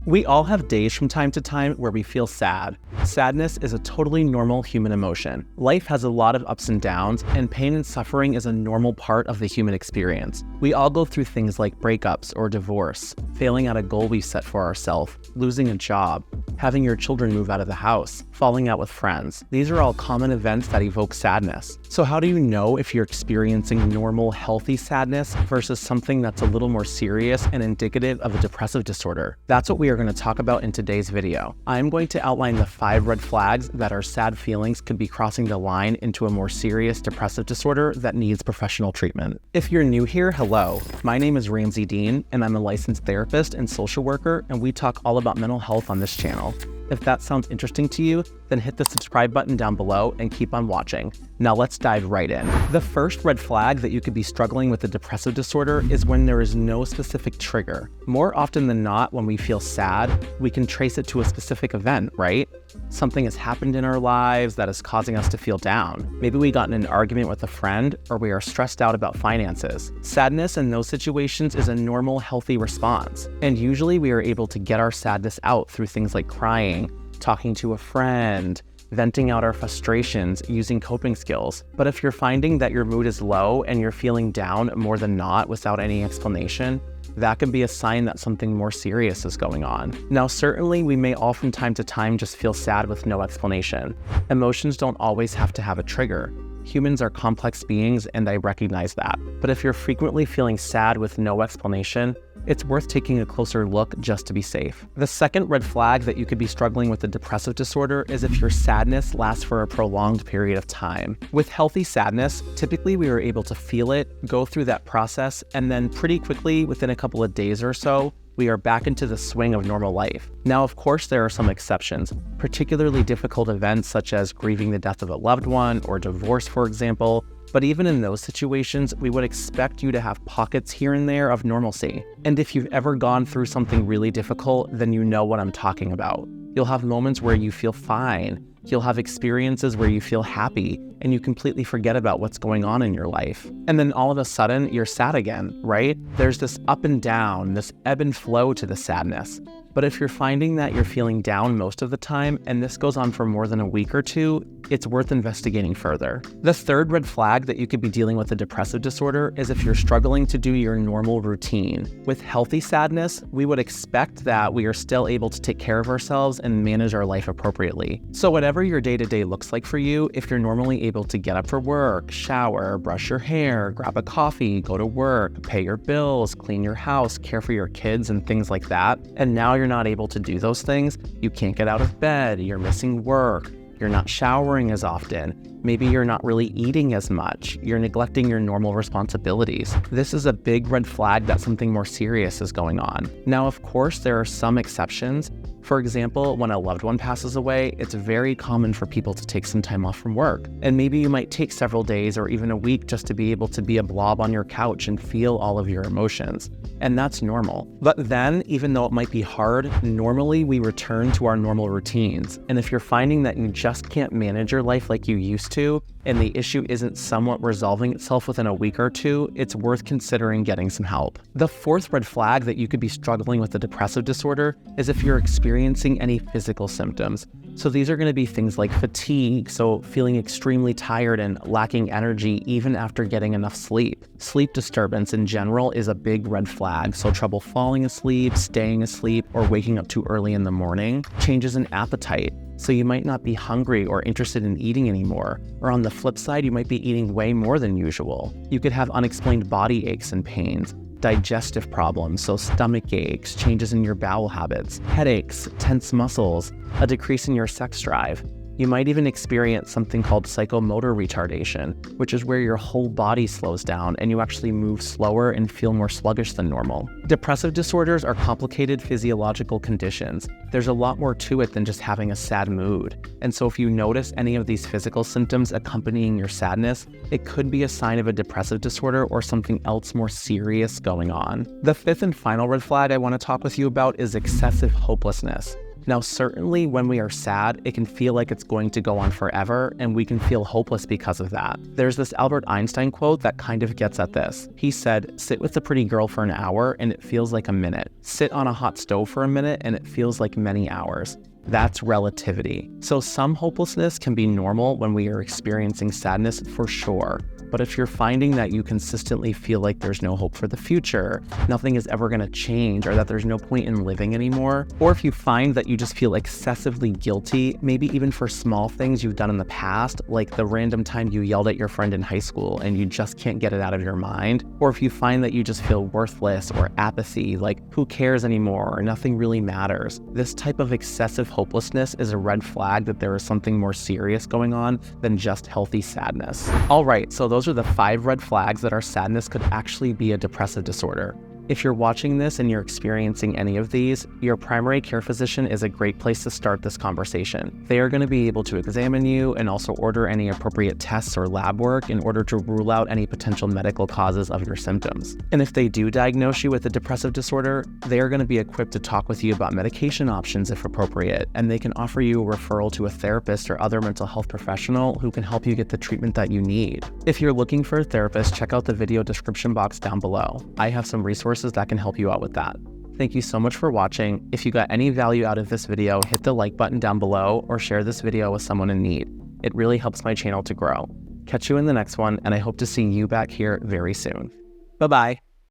We all have days from time to time where we feel sad. Sadness is a totally normal human emotion. Life has a lot of ups and downs, and pain and suffering is a normal part of the human experience. We all go through things like breakups or divorce, failing at a goal we set for ourselves, losing a job, having your children move out of the house, falling out with friends. These are all common events that evoke sadness. So how do you know if you're experiencing normal, healthy sadness versus something that's a little more serious and indicative of a depressive disorder? That's what we are going to talk about in today's video. I'm going to outline the 5 red flags that our sad feelings could be crossing the line into a more serious depressive disorder that needs professional treatment. If you're new here, hello. My name is Ramsey Dean, and I'm a licensed therapist and social worker, and we talk all about mental health on this channel. If that sounds interesting to you, then hit the subscribe button down below and keep on watching. Now let's dive right in. The first red flag that you could be struggling with a depressive disorder is when there is no specific trigger. More often than not, when we feel sad, we can trace it to a specific event, right? Something has happened in our lives that is causing us to feel down. Maybe we got in an argument with a friend, or we are stressed out about finances. Sadness in those situations is a normal, healthy response. And usually we are able to get our sadness out through things like crying, talking to a friend, venting out our frustrations, using coping skills. But if you're finding that your mood is low and you're feeling down more than not without any explanation, that can be a sign that something more serious is going on. Now, certainly we may all from time to time just feel sad with no explanation. Emotions don't always have to have a trigger. Humans are complex beings, and I recognize that. But if you're frequently feeling sad with no explanation, it's worth taking a closer look just to be safe. The second red flag that you could be struggling with a depressive disorder is if your sadness lasts for a prolonged period of time. With healthy sadness, typically we are able to feel it, go through that process, and then pretty quickly, within a couple of days or so, we are back into the swing of normal life. Now, of course, there are some exceptions, particularly difficult events such as grieving the death of a loved one or divorce, for example. But even in those situations, we would expect you to have pockets here and there of normalcy. And if you've ever gone through something really difficult, then you know what I'm talking about. You'll have moments where you feel fine. You'll have experiences where you feel happy and you completely forget about what's going on in your life. And then all of a sudden, you're sad again, right? There's this up and down, this ebb and flow to the sadness. But if you're finding that you're feeling down most of the time, and this goes on for more than a week or two, it's worth investigating further. The third red flag that you could be dealing with a depressive disorder is if you're struggling to do your normal routine. With healthy sadness, we would expect that we are still able to take care of ourselves and manage our life appropriately. So whatever your day-to-day looks like for you, if you're normally able to get up for work, shower, brush your hair, grab a coffee, go to work, pay your bills, clean your house, care for your kids, and things like that, and now you're not able to do those things, you can't get out of bed, you're missing work, you're not showering as often, maybe you're not really eating as much, you're neglecting your normal responsibilities. This is a big red flag that something more serious is going on. Now, of course, there are some exceptions. For example, when a loved one passes away, it's very common for people to take some time off from work. And maybe you might take several days or even a week just to be able to be a blob on your couch and feel all of your emotions. And that's normal. But then, even though it might be hard, normally we return to our normal routines. And if you're finding that you just can't manage your life like you used to, and the issue isn't somewhat resolving itself within a week or two, it's worth considering getting some help. The fourth red flag that you could be struggling with a depressive disorder is if you're experiencing any physical symptoms. So these are going to be things like fatigue, so feeling extremely tired and lacking energy even after getting enough sleep. Sleep disturbance in general is a big red flag, so trouble falling asleep, staying asleep, or waking up too early in the morning. Changes in appetite. So you might not be hungry or interested in eating anymore. Or on the flip side, you might be eating way more than usual. You could have unexplained body aches and pains, digestive problems, so stomach aches, changes in your bowel habits, headaches, tense muscles, a decrease in your sex drive. You might even experience something called psychomotor retardation, which is where your whole body slows down and you actually move slower and feel more sluggish than normal. Depressive disorders are complicated physiological conditions. There's a lot more to it than just having a sad mood. And so if you notice any of these physical symptoms accompanying your sadness, it could be a sign of a depressive disorder or something else more serious going on. The fifth and final red flag I want to talk with you about is excessive hopelessness. Now, certainly when we are sad, it can feel like it's going to go on forever, and we can feel hopeless because of that. There's this Albert Einstein quote that kind of gets at this. He said, "Sit with a pretty girl for an hour and it feels like a minute. Sit on a hot stove for a minute and it feels like many hours." That's relativity. So some hopelessness can be normal when we are experiencing sadness for sure. But if you're finding that you consistently feel like there's no hope for the future, nothing is ever going to change, or that there's no point in living anymore, or if you find that you just feel excessively guilty, maybe even for small things you've done in the past, like the random time you yelled at your friend in high school and you just can't get it out of your mind, or if you find that you just feel worthless or apathy, like who cares anymore or nothing really matters, this type of excessive hopelessness is a red flag that there is something more serious going on than just healthy sadness. All right, so those are the 5 red flags that our sadness could actually be a depressive disorder. If you're watching this and you're experiencing any of these, your primary care physician is a great place to start this conversation. They are going to be able to examine you and also order any appropriate tests or lab work in order to rule out any potential medical causes of your symptoms. And if they do diagnose you with a depressive disorder, they are going to be equipped to talk with you about medication options if appropriate, and they can offer you a referral to a therapist or other mental health professional who can help you get the treatment that you need. If you're looking for a therapist, check out the video description box down below. I have some resources that can help you out with that. Thank you so much for watching. If you got any value out of this video, hit the like button down below or share this video with someone in need. It really helps my channel to grow. Catch you in the next one, and I hope to see you back here very soon. Bye-bye.